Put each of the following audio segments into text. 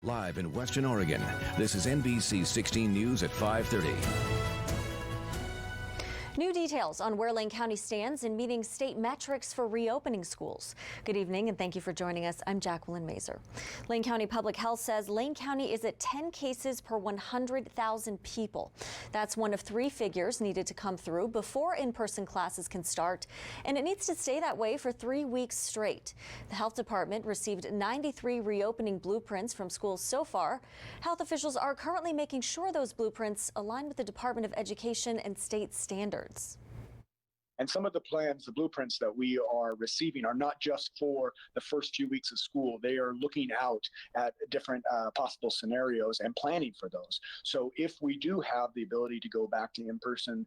Live in Western Oregon, this is NBC 16 News at 5:30. New details on where Lane County stands in meeting state metrics for reopening schools. Good evening and thank you for joining us. I'm Jacqueline Mazer. Lane County Public Health says Lane County is at 10 cases per 100,000 people. That's one of three figures needed to come through before in-person classes can start, and it needs to stay that way for 3 weeks straight. The health department received 93 reopening blueprints from schools so far. Health officials are currently making sure those blueprints align with the Department of Education and state standards. And some of the plans, the blueprints that we are receiving are not just for the first few weeks of school. They are looking out at different possible scenarios and planning for those. So if we do have the ability to go back to in-person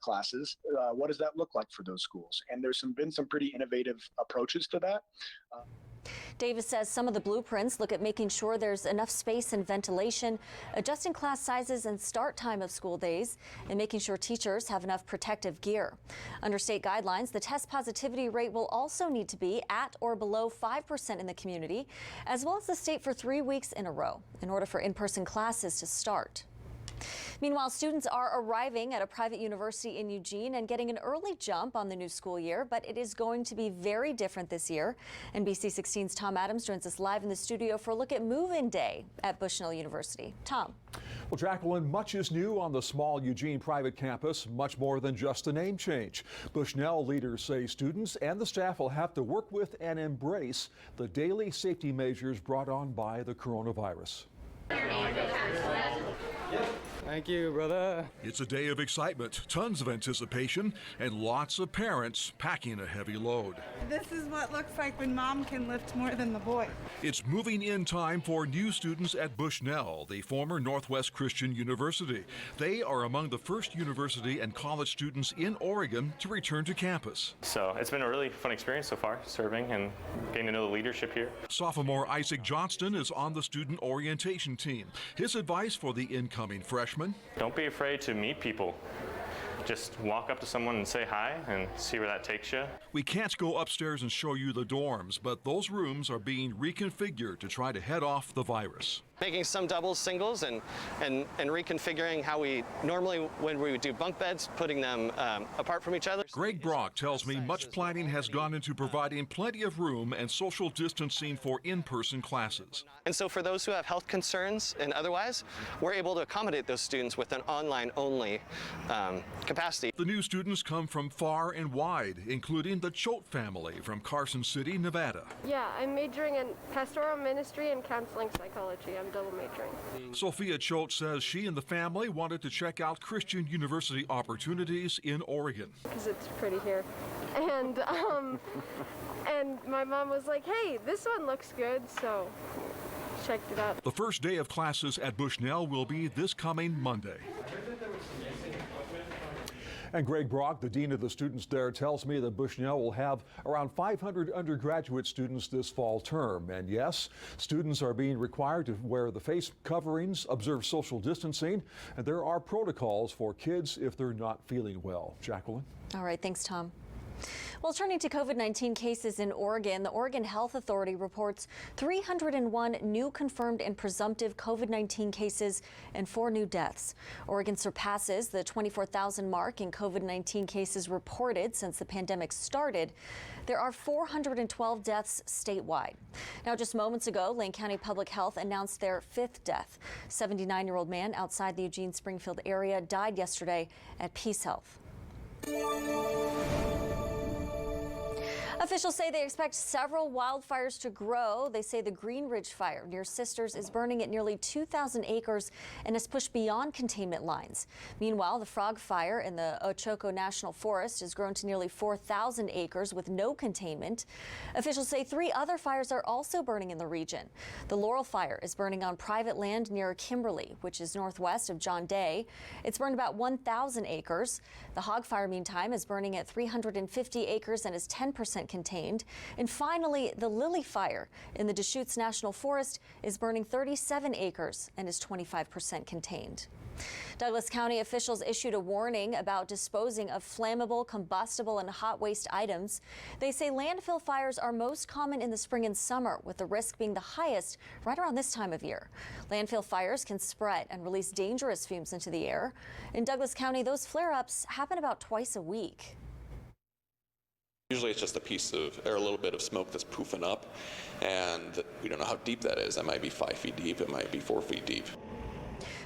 classes, what does that look like for those schools? And there's been some pretty innovative approaches to that. Davis says some of the blueprints look at making sure there's enough space and ventilation, adjusting class sizes and start time of school days, and making sure teachers have enough protective gear. Under state guidelines, the test positivity rate will also need to be at or below 5% in the community, as well as the state for 3 weeks in a row, in order for in-person classes to start. Meanwhile, students are arriving at a private university in Eugene and getting an early jump on the new school year, but it is going to be very different this year. NBC 16's Tom Adams joins us live in the studio for a look at move-in day at Bushnell University. Tom. Well, Jacqueline, much is new on the small Eugene private campus, much more than just a name change. Bushnell leaders say students and the staff will have to work with and embrace the daily safety measures brought on by the coronavirus. Thank you, brother. It's a day of excitement, tons of anticipation, and lots of parents packing a heavy load. This is what looks like when mom can lift more than the boy. It's moving in time for new students at Bushnell, the former Northwest Christian University. They are among the first university and college students in Oregon to return to campus. So it's been a really fun experience so far, serving and getting to know the leadership here. Sophomore Isaac Johnston is on the student orientation team. His advice for the incoming freshmen: don't be afraid to meet people. Just walk up to someone and say hi and see where that takes you. We can't go upstairs and show you the dorms, but those rooms are being reconfigured to try to head off the virus. Making some doubles, singles, and reconfiguring how we normally, when we would do bunk beds, putting them apart from each other. Greg Brock tells me much planning has gone into providing plenty of room and social distancing for in-person classes. And so for those who have health concerns and otherwise, we're able to accommodate those students with an online-only capacity. The new students come from far and wide, including the Choate family from Carson City, Nevada. Yeah, I'm majoring in pastoral ministry and counseling psychology. I'm double majoring. Sophia Choate says she and the family wanted to check out Christian University opportunities in Oregon. Because it's pretty here. And my mom was like, hey, this one looks good, so checked it out. The first day of classes at Bushnell will be this coming Monday. And Greg Brock, the dean of the students there, tells me that Bushnell will have around 500 undergraduate students this fall term. And yes, students are being required to wear the face coverings, observe social distancing, and there are protocols for kids if they're not feeling well. Jacqueline? All right, thanks, Tom. Well, turning to COVID-19 cases in Oregon, the Oregon Health Authority reports 301 new confirmed and presumptive COVID-19 cases and 4 new deaths. Oregon surpasses the 24,000 mark in COVID-19 cases reported since the pandemic started. There are 412 deaths statewide. Now, just moments ago, Lane County Public Health announced their 5th death. 79-year-old man outside the Eugene-Springfield area died yesterday at Peace Health. Officials say they expect several wildfires to grow. They say the Green Ridge Fire near Sisters is burning at nearly 2,000 acres and has pushed beyond containment lines. Meanwhile, the Frog Fire in the Ochoco National Forest has grown to nearly 4,000 acres with no containment. Officials say 3 other fires are also burning in the region. The Laurel Fire is burning on private land near Kimberly, which is northwest of John Day. It's burned about 1,000 acres. The Hog Fire, meantime, is burning at 350 acres and is 10% 50% contained. And finally, the Lily Fire in the Deschutes National Forest is burning 37 acres and is 25% contained. Douglas County officials issued a warning about disposing of flammable, combustible, and hot waste items. They say landfill fires are most common in the spring and summer, with the risk being the highest right around this time of year. Landfill fires can spread and release dangerous fumes into the air. In Douglas County, those flare-ups happen about twice a week. Usually it's just a piece of, or a little bit of smoke that's poofing up, and we don't know how deep that is. That might be 5 feet deep, it might be 4 feet deep.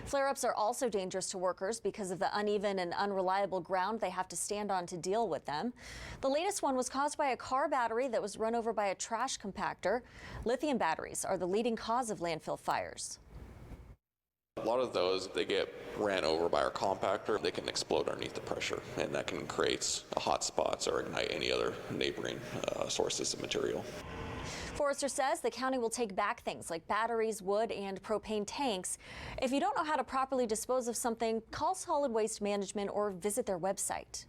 Flare-ups are also dangerous to workers because of the uneven and unreliable ground they have to stand on to deal with them. The latest one was caused by a car battery that was run over by a trash compactor. Lithium batteries are the leading cause of landfill fires. A lot of those, they get ran over by our compactor. They can explode underneath the pressure, and that can create hot spots or ignite any other neighboring sources of material. Forrester says the county will take back things like batteries, wood, and propane tanks. If you don't know how to properly dispose of something, call Solid Waste Management or visit their website.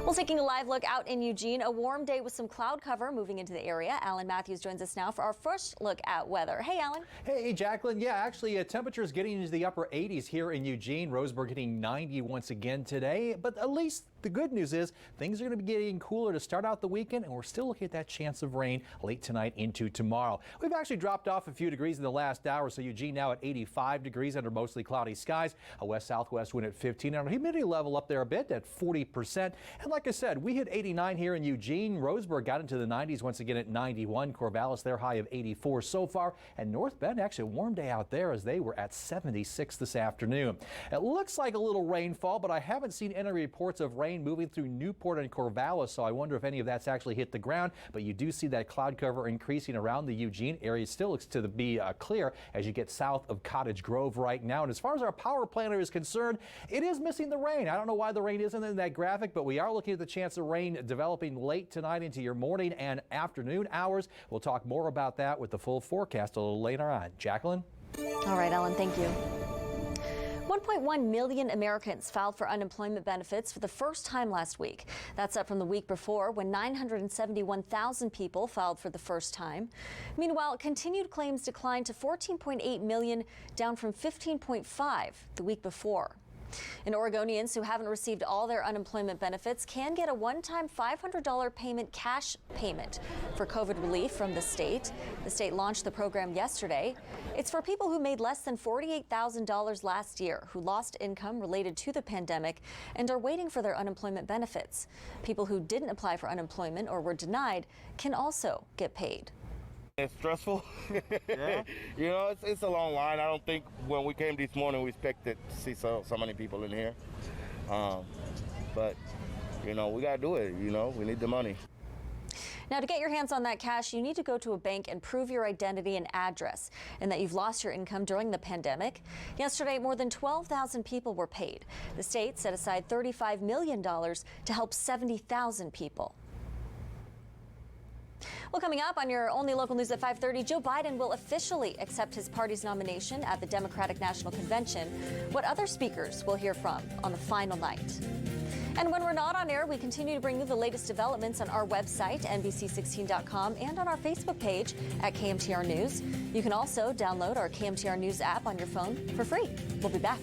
Well, taking a live look out in Eugene, a warm day with some cloud cover moving into the area. Alan Matthews joins us now for our first look at weather. Hey, Alan. Hey, Jacqueline. Yeah, actually, temperatures getting into the upper 80s here in Eugene. Roseburg hitting 90 once again today. But at least the good news is things are going to be getting cooler to start out the weekend, and we're still looking at that chance of rain late tonight into tomorrow. We've actually dropped off a few degrees in the last hour, so Eugene now at 85 degrees under mostly cloudy skies. A west-southwest wind at 15, and our humidity level up there a bit at 40%. And like I said, we hit 89 here in Eugene. Roseburg got into the 90s once again at 91. Corvallis, their high of 84 so far. And North Bend, actually a warm day out there as they were at 76 this afternoon. It looks like a little rainfall, but I haven't seen any reports of rain moving through Newport and Corvallis, so I wonder if any of that's actually hit the ground. But you do see that cloud cover increasing around the Eugene area. It still looks to be clear as you get south of Cottage Grove right now. And as far as our power planner is concerned, it is missing the rain. I don't know why the rain isn't in that graphic, but we are looking at the chance of rain developing late tonight into your morning and afternoon hours. We'll talk more about that with the full forecast a little later on. Jacqueline? All right, Ellen, thank you. 1.1 million Americans filed for unemployment benefits for the first time last week. That's up from the week before when 971,000 people filed for the first time. Meanwhile, continued claims declined to 14.8 million, down from 15.5 the week before. And Oregonians who haven't received all their unemployment benefits can get a one-time $500 cash payment for COVID relief from the state. The state launched the program yesterday. It's for people who made less than $48,000 last year, who lost income related to the pandemic and are waiting for their unemployment benefits. People who didn't apply for unemployment or were denied can also get paid. It's stressful. Yeah. You know, it's a long line. I don't think when we came this morning we expected to see so many people in here. But, you know, we got to do it. You know, we need the money. Now, to get your hands on that cash, you need to go to a bank and prove your identity and address and that you've lost your income during the pandemic. Yesterday, more than 12,000 people were paid. The state set aside $35 million to help 70,000 people. Well, coming up on your only local news at 5:30, Joe Biden will officially accept his party's nomination at the Democratic National Convention. What other speakers we'll hear from on the final night. And when we're not on air, we continue to bring you the latest developments on our website, NBC16.com, and on our Facebook page at KMTR News. You can also download our KMTR News app on your phone for free. We'll be back.